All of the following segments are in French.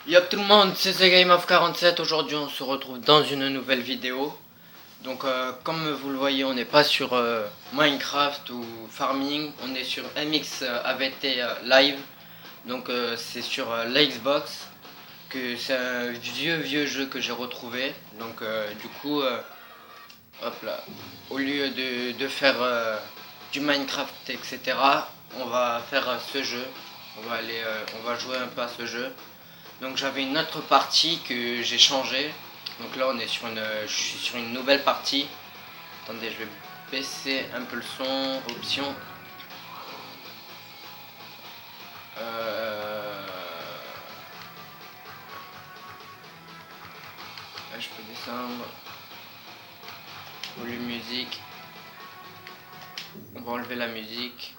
Yop tout le monde, c'est The Game of 47. Aujourd'hui on se retrouve dans une nouvelle vidéo. Donc comme vous le voyez, on n'est pas sur Minecraft ou Farming, on est sur MX AVT Live. Donc c'est sur la Xbox, que c'est un vieux jeu que j'ai retrouvé. Donc du coup, hop là, au lieu de faire du Minecraft etc, on va faire ce jeu. On va jouer un peu à ce jeu. Donc j'avais une autre partie que j'ai changé. Donc là on est sur je suis sur une nouvelle partie. Attendez, je vais baisser un peu le son, option. Là, je peux descendre. Volume musique. On va enlever la musique.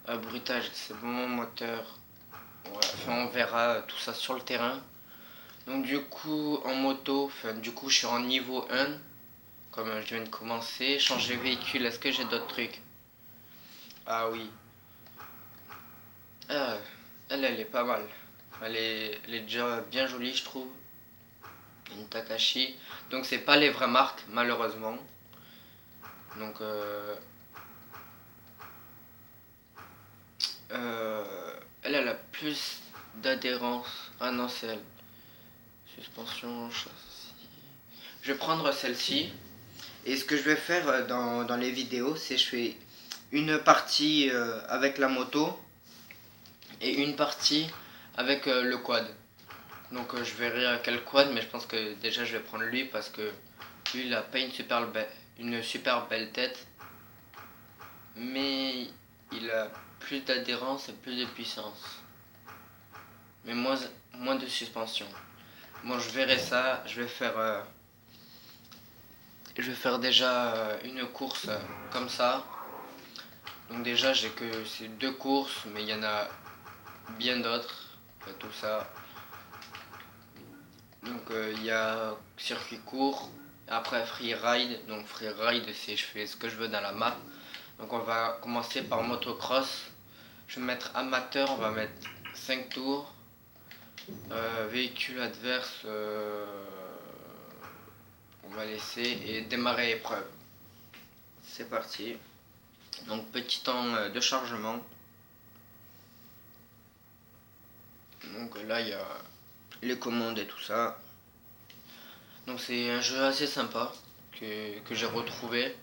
Bruitage, c'est bon, moteur. Ouais, enfin on verra tout ça sur le terrain. Donc du coup en moto, enfin du coup je suis en niveau 1. Comme je viens de commencer. Changer véhicule, est-ce que j'ai d'autres trucs? Ah oui. Ah, elle est pas mal. Elle est déjà bien jolie, je trouve. Une Takashi. Donc c'est pas les vraies marques, malheureusement. Donc elle a plus d'adhérence. Ah non, c'est elle. Suspension, châssis. Je vais prendre celle-ci. Et ce que je vais faire dans les vidéos, c'est je fais une partie avec la moto et une partie avec le quad. Donc je verrai quel quad, mais je pense que déjà je vais prendre lui parce que lui il a pas une super belle tête, mais il a plus d'adhérence et plus de puissance, mais moins de suspension. Bon, je verrai ça, je vais faire déjà une course comme ça. Donc déjà j'ai que ces deux courses, mais il y en a bien d'autres, tout ça. Donc il y a circuit court, après free ride. Donc free ride c'est je fais ce que je veux dans la map. Donc on va commencer par motocross. Je vais mettre amateur, on va mettre 5 tours. Véhicule adverse, on va laisser et démarrer épreuve. C'est parti. Donc petit temps de chargement. Donc là il y a les commandes et tout ça. Donc c'est un jeu assez sympa que j'ai retrouvé.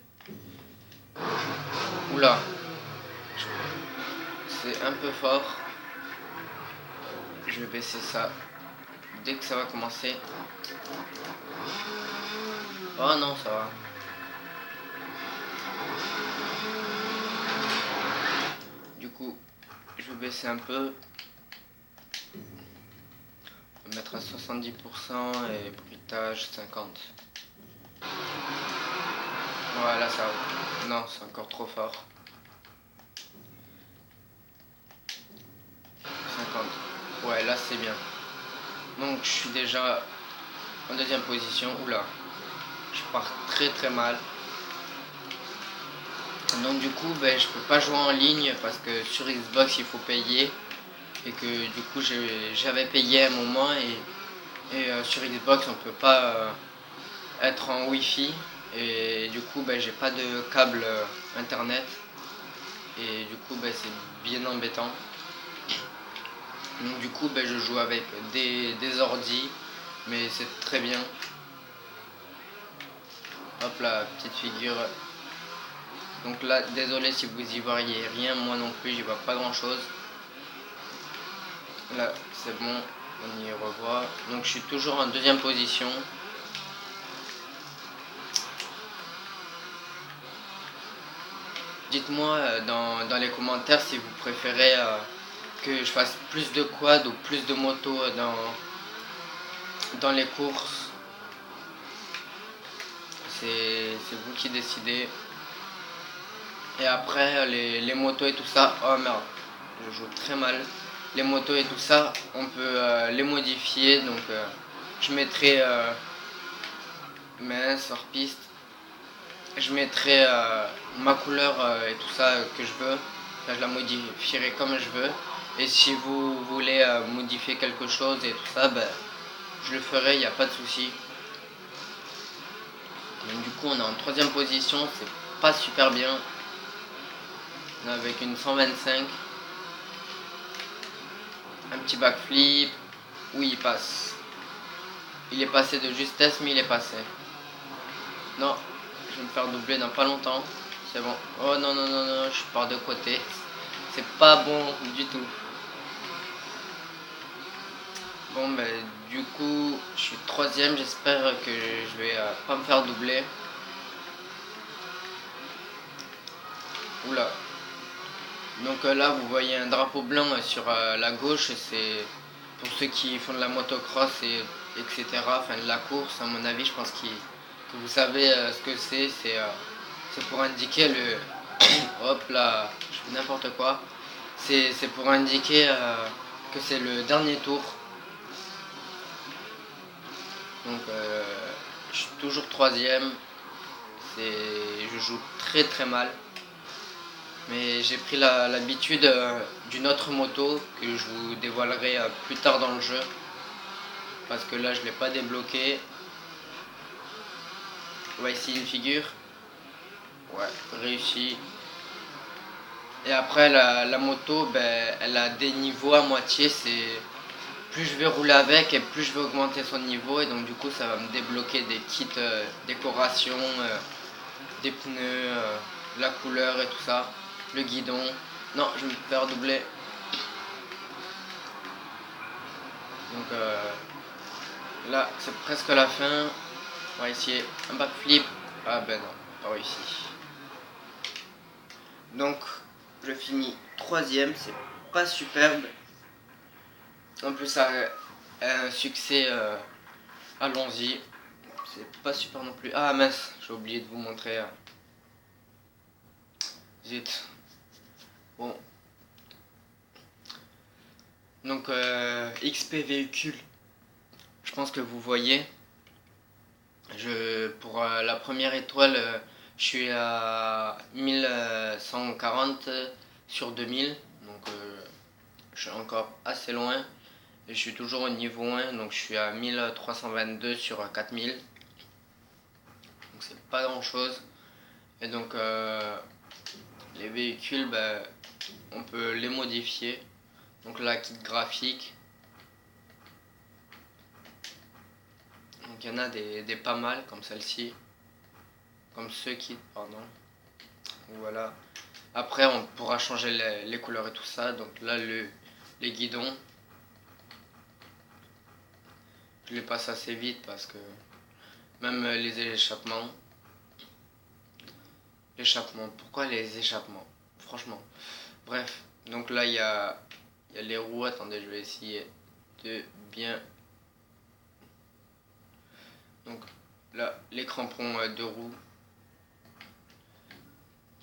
Oula, c'est un peu fort. Je vais baisser ça dès que ça va commencer. Oh non, ça va. Du coup, je vais baisser un peu. Je vais mettre à 70% et bruitage 50. Voilà, ça va. Non, c'est encore trop fort. 50. Ouais, là c'est bien. Donc je suis déjà en deuxième position. Oula, je pars très mal. Donc du coup, ben, je peux pas jouer en ligne parce que sur Xbox il faut payer. Et que du coup j'avais payé à un moment et sur Xbox on peut pas être en Wi-Fi. Et du coup ben, j'ai pas de câble internet. Et du coup ben, c'est bien embêtant. Donc du coup ben, je joue avec des ordis. Mais c'est très bien. Hop là, petite figure. Donc là, désolé si vous y voyez rien, moi non plus, j'y vois pas grand chose. Là, c'est bon, on y revoit. Donc je suis toujours en deuxième position. Dites-moi dans les commentaires si vous préférez que je fasse plus de quad ou plus de moto dans les courses. C'est vous qui décidez. Et après, les motos et tout ça, oh merde, je joue très mal. Les motos et tout ça, on peut les modifier. Donc je mettrai mince hors piste. Je mettrai ma couleur et tout ça que je veux. Là, je la modifierai comme je veux. Et si vous voulez modifier quelque chose et tout ça, ben, je le ferai, il n'y a pas de souci. Donc du coup on est en troisième position, c'est pas super bien. On est avec une 125. Un petit backflip. Oui, il passe. Il est passé de justesse, mais il est passé. Non, je vais me faire doubler dans pas longtemps. C'est bon. Oh non, non, non, non, je pars de côté. C'est pas bon du tout. Bon, ben, du coup, je suis troisième. J'espère que je vais pas me faire doubler. Oula. Donc là, vous voyez un drapeau blanc sur la gauche. C'est pour ceux qui font de la motocross et etc. Enfin, de la course, à mon avis, je pense que vous savez ce que c'est. C'est pour indiquer le... Hop là, je fais n'importe quoi. C'est pour indiquer que c'est le dernier tour. Donc je suis toujours troisième. Je joue très très mal. Mais j'ai pris l'habitude d'une autre moto que je vous dévoilerai plus tard dans le jeu. Parce que là je ne l'ai pas débloqué. On va essayer une figure. Ouais, réussi. Et après la moto, ben, elle a des niveaux à moitié. C'est plus je vais rouler avec et plus je vais augmenter son niveau. Et donc du coup ça va me débloquer des kits décoration, des pneus, la couleur et tout ça. Le guidon. Non, je vais me faire doubler. Donc là c'est presque la fin. On va essayer un backflip. Ah ben non, pas réussi. Donc je finis troisième, c'est pas superbe. En plus ça a un succès, allons-y. C'est pas super non plus. Ah mince, j'ai oublié de vous montrer. Zut. Bon. Donc XP véhicule. Je pense que vous voyez. Pour la première étoile, je suis à 1140 sur 2000. Donc je suis encore assez loin. Et je suis toujours au niveau 1. Donc je suis à 1322 sur 4000. Donc c'est pas grand chose. Et donc les véhicules, ben, on peut les modifier. Donc là, kit graphique. Donc il y en a des pas mal comme celle-ci. Comme ce kit, pardon. Voilà. Après on pourra changer les couleurs et tout ça. Donc là les guidons. Je les passe assez vite parce que même les échappements. L'échappement. Pourquoi les échappements? Franchement. Bref. Donc là il y a les roues. Attendez, je vais essayer de bien. Donc là les crampons de roues.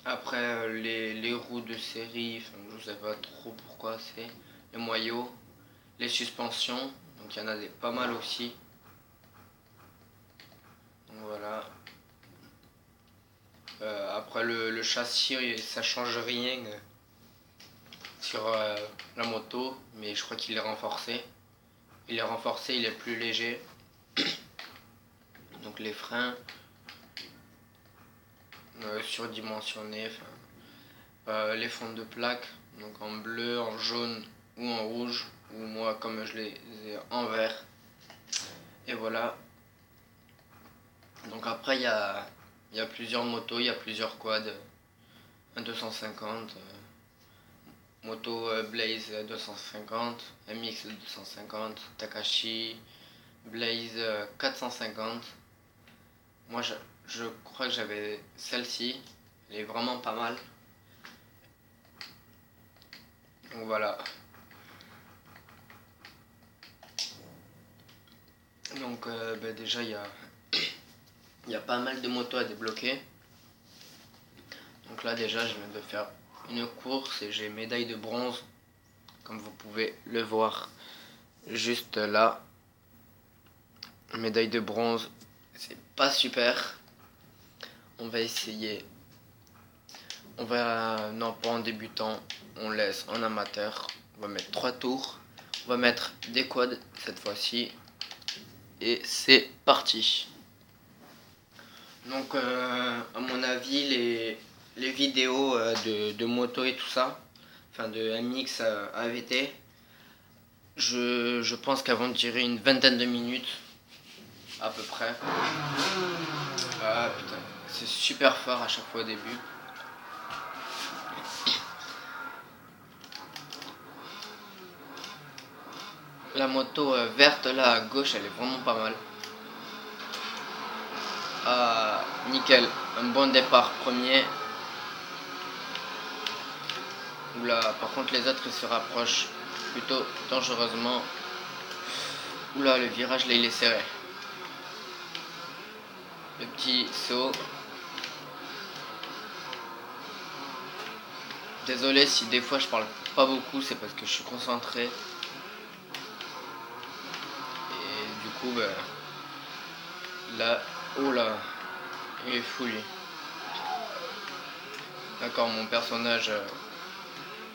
Après les roues de série, enfin, je sais pas trop pourquoi c'est. Les moyaux, les suspensions, donc il y en a pas mal aussi. Donc voilà. Après le châssis, ça change rien sur la moto, mais je crois qu'il est renforcé. Il est renforcé, il est plus léger. Donc les freins surdimensionnés, les fonds de plaque, donc en bleu, en jaune ou en rouge, ou moi comme je les ai en vert. Et voilà. Donc après il y a plusieurs motos, il y a plusieurs quads. Un 250, moto Blaze 250, MX 250, Takashi, Blaze 450. Moi je crois que j'avais celle-ci, elle est vraiment pas mal. Donc voilà. Donc ben déjà il y a pas mal de motos à débloquer. Donc là déjà je viens de faire une course et j'ai médaille de bronze. Comme vous pouvez le voir juste là. Médaille de bronze, c'est pas super. On va essayer. On va... Non, pas en débutant. On laisse en amateur. On va mettre 3 tours. On va mettre des quads cette fois-ci. Et c'est parti. Donc à mon avis les vidéos de moto et tout ça, enfin de MX AVT, je pense qu'elles vont durer une vingtaine de minutes à peu près. Ah putain, c'est super fort à chaque fois au début. La moto verte là à gauche, elle est vraiment pas mal. Ah, nickel, un bon départ premier. Oula, par contre les autres ils se rapprochent plutôt dangereusement. Oula, le virage là il est serré. Le petit saut. Désolé si des fois je parle pas beaucoup, c'est parce que je suis concentré. Et du coup, ben, là, oh là, il est fou lui. D'accord, mon personnage...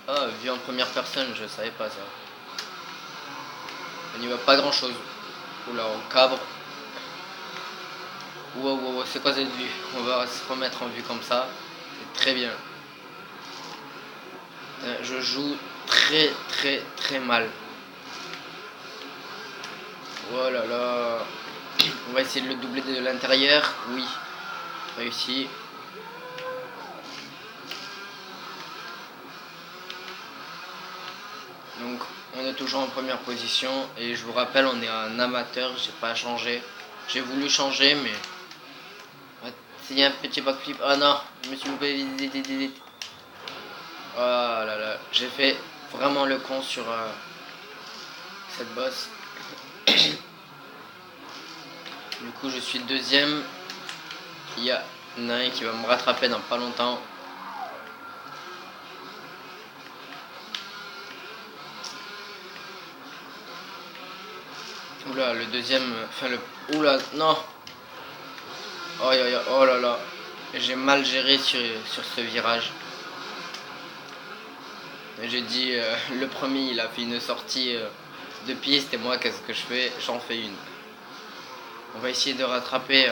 Ah, vu en première personne, je savais pas ça. On n'y voit pas grand chose. Oula, on cabre. Wow, wow, wow, c'est quoi cette vue? On va se remettre en vue comme ça. C'est très bien. Je joue très mal. Oh là là. On va essayer de le doubler de l'intérieur. Oui, réussi. Donc on est toujours en première position et je vous rappelle on est un amateur, j'ai pas changé. J'ai voulu changer mais s'il y a un petit backflip, ah non, je me suis loupé vite. Oh là là, j'ai fait vraiment le con sur cette bosse. Du coup je suis deuxième. Il y a un qui va me rattraper dans pas longtemps. Oula, le deuxième, enfin le... Oula, non. Oh, oh là là, j'ai mal géré sur ce virage. J'ai dit, le premier il a fait une sortie de piste et moi qu'est-ce que je fais? J'en fais une. On va essayer de rattraper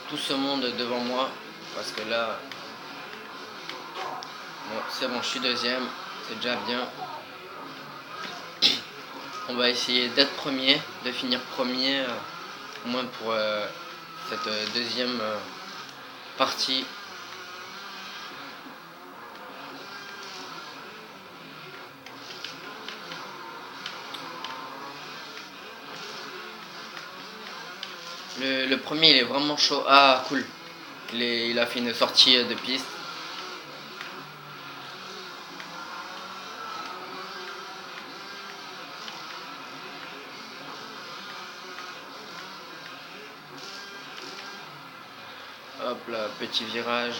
tout ce monde devant moi parce que là, bon, c'est bon, je suis deuxième, c'est déjà bien. On va essayer d'être premier, de finir premier, au moins pour cette deuxième partie. Le premier il est vraiment chaud. Ah cool. Il a fait une sortie de piste. Hop là, petit virage.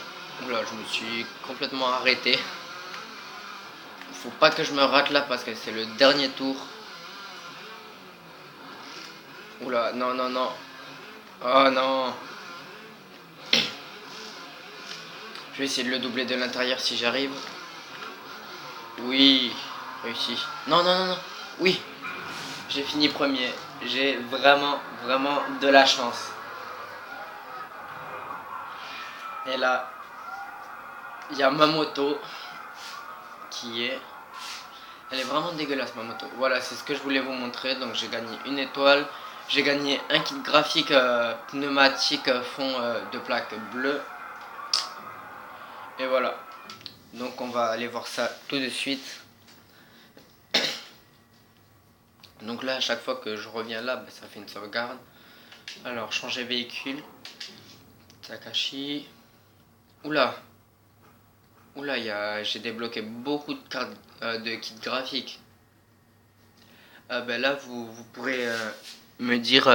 Oula, je me suis complètement arrêté. Faut pas que je me rate là parce que c'est le dernier tour. Oula, non, non, non. Oh non. Je vais essayer de le doubler de l'intérieur si j'arrive. Oui, réussi. Non, non, non, non. Oui, j'ai fini premier. J'ai vraiment de la chance. Et là, il y a ma moto qui est... Elle est vraiment dégueulasse ma moto. Voilà, c'est ce que je voulais vous montrer. Donc j'ai gagné une étoile. J'ai gagné un kit graphique pneumatique fond de plaque bleue. Et voilà. Donc on va aller voir ça tout de suite. Donc là à chaque fois que je reviens là, bah, ça fait une sauvegarde. Alors changer véhicule. Takashi. Oula. Oula, j'ai débloqué beaucoup de cartes de kits graphiques. Ben là vous pourrez me dire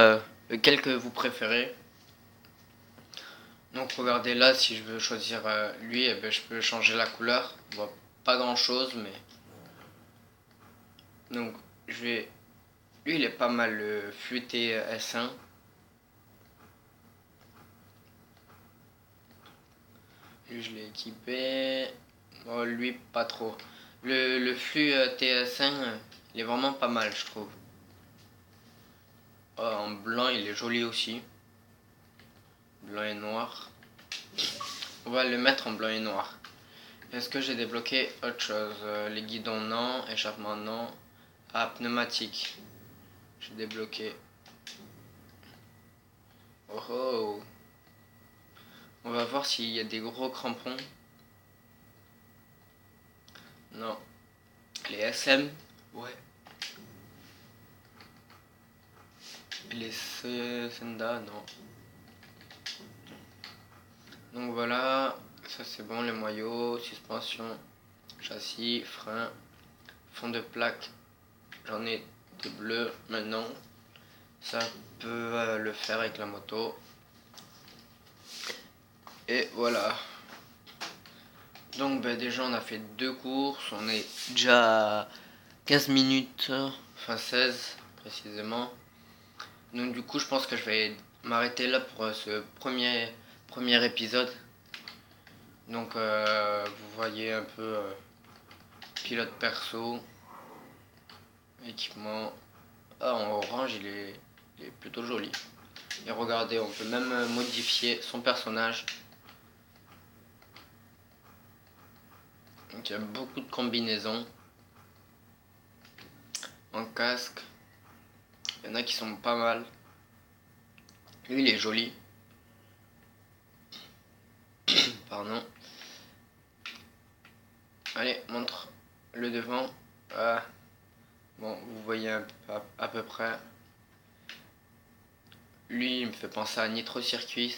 lequel que vous préférez. Donc regardez là, si je veux choisir lui, eh ben, je peux changer la couleur. Bon, pas grand chose, mais... Donc je vais... Lui il est pas mal, le flûté S1. Lui je l'ai équipé. Oh, lui pas trop. Le flux TS1, il est vraiment pas mal, je trouve. Oh, en blanc, il est joli aussi. Blanc et noir. On va le mettre en blanc et noir. Est-ce que j'ai débloqué autre chose? Les guidons non, échappement non. Ah, pneumatique. J'ai débloqué. Oh oh. On va voir s'il y a des gros crampons. Non. Les SM. Ouais. Les Senda, non. Donc voilà. Ça c'est bon, les moyaux, suspension, châssis, frein, fond de plaque. J'en ai des bleus maintenant. Ça peut le faire avec la moto. Et voilà. Donc déjà on a fait 2 courses. On est déjà à 15 minutes. Enfin 16 précisément. Donc du coup je pense que je vais m'arrêter là pour ce premier épisode. Donc vous voyez un peu pilote perso, équipement. Ah, en orange il est plutôt joli. Et regardez, on peut même modifier son personnage. Donc il y a beaucoup de combinaisons. En casque, il y en a qui sont pas mal. Lui il est joli. Pardon. Allez, montre le devant. Ah. Bon, vous voyez à peu près. Lui, il me fait penser à Nitro Circuit.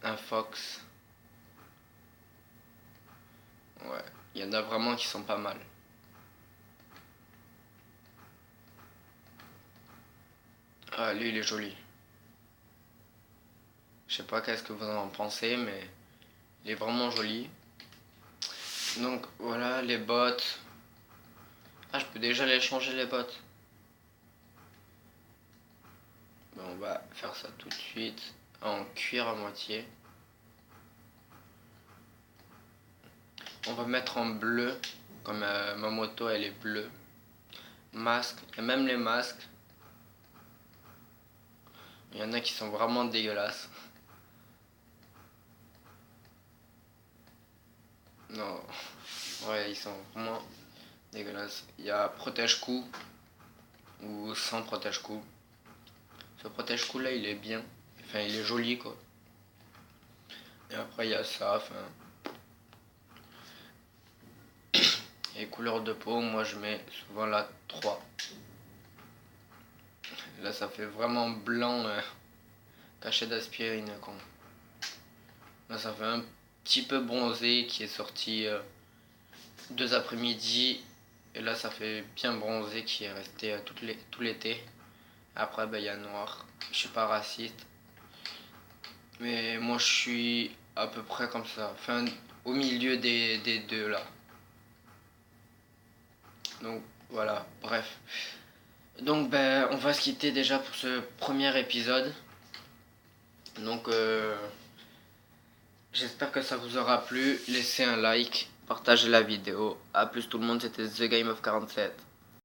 Un Fox. Ouais, il y en a vraiment qui sont pas mal. Ah, lui, il est joli. Je sais pas qu'est-ce que vous en pensez, mais il est vraiment joli. Donc, voilà, les bottes. Ah, je peux déjà les changer, les bottes. Bon, on va faire ça tout de suite. En cuir à moitié. On va mettre en bleu. Comme ma moto, elle est bleue. Masque. Et même les masques. Il y en a qui sont vraiment dégueulasses. Non. Ouais, ils sont vraiment dégueulasses. Il y a protège-cou. Ou sans protège-cou. Ce protège-cou là, il est bien. Enfin, il est joli quoi. Et après, il y a ça. Enfin. Et couleur de peau, moi je mets souvent la 3. Là, ça fait vraiment blanc. Cachet d'aspirine. Là, ça fait un petit peu bronzé qui est sorti 2 après-midi. Et là, ça fait bien bronzé qui est resté tout l'été. Après, il y a noir. Je suis pas raciste. Mais moi, je suis à peu près comme ça. Enfin, au milieu des deux là. Donc, voilà. Bref. Donc, on va se quitter déjà pour ce premier épisode. Donc, j'espère que ça vous aura plu. Laissez un like, partagez la vidéo. A plus tout le monde, c'était The Game of 47.